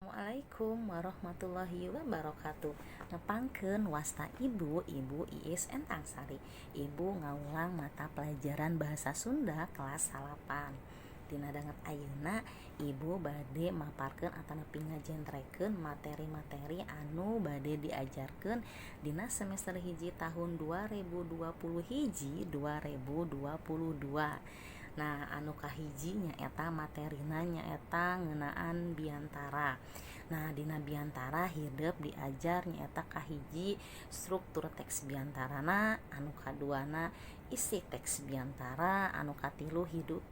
Assalamualaikum warahmatullahi wabarakatuh. Nepangkeun wasta ibu Iis Entang Sari. Ibu ngaulang mata pelajaran bahasa Sunda kelas 8. Dina danget ayeuna ibu bade maparkeun atanapi ngajentrekeun materi-materi anu bade diajarkeun dina semester hiji tahun 2020 hiji 2022. Nah, anu kahijinya eta materina nyaeta ngeunaan biantara. Nah, dina biantara hideup diajar nyaeta kahiji struktur teks biantarana, anu kaduana isi teks biantara, anu katilu hidup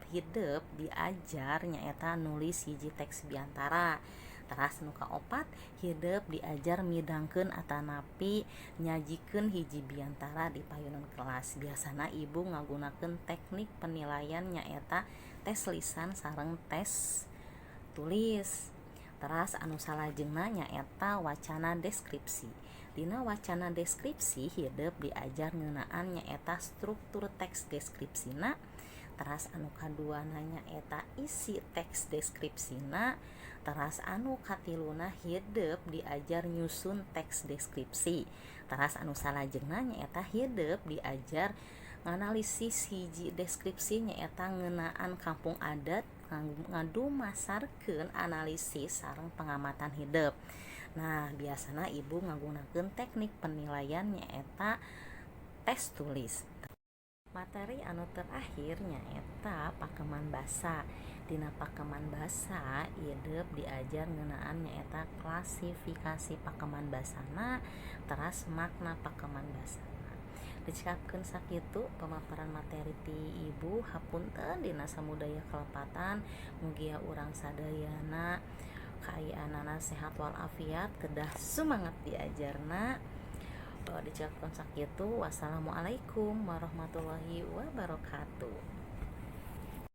diajar nyaeta nulis hiji teks biantara. Teras nu kaopat hideup diajar midangkeun atanapi nyajikeun hiji biantara di payunan kelas. Biasana ibu ngagunakeun teknik penilaian nyaeta tes lisan sareng tes tulis. Teras anu salajengna nyaeta wacana deskripsi. Dina wacana deskripsi hideup diajar ngeunaan nyaeta struktur teks deskripsina. Teras anu kaduana nyaeta isi teks deskripsina. Teras anu katiluna hideup diajar nyusun teks deskripsi. Teras anu salajengna nyaeta hideup diajar nganalisis hiji deskripsi nyaeta ngeunaan kampung adat ngadumasarkeun analisis sareng pengamatan hideup. Nah, biasana ibu ngagunakeun teknik penilaian nyaeta tes tulis. Materi anu terakhir nyaeta pakeman basa. Dina pakeman basa hideup diajar ngeunaan nyaeta klasifikasi pakeman basana, teras makna pakeman basana. Dicikapkeun sakitu pemaparan materi ti ibu. Hapunten dina samudaya kelepatan. Mugia urang sadayana kaayanana sehat walafiat, kedah sumanget diajarna. Dicapkan sakitu. Wassalamualaikum warahmatullahi wabarakatuh.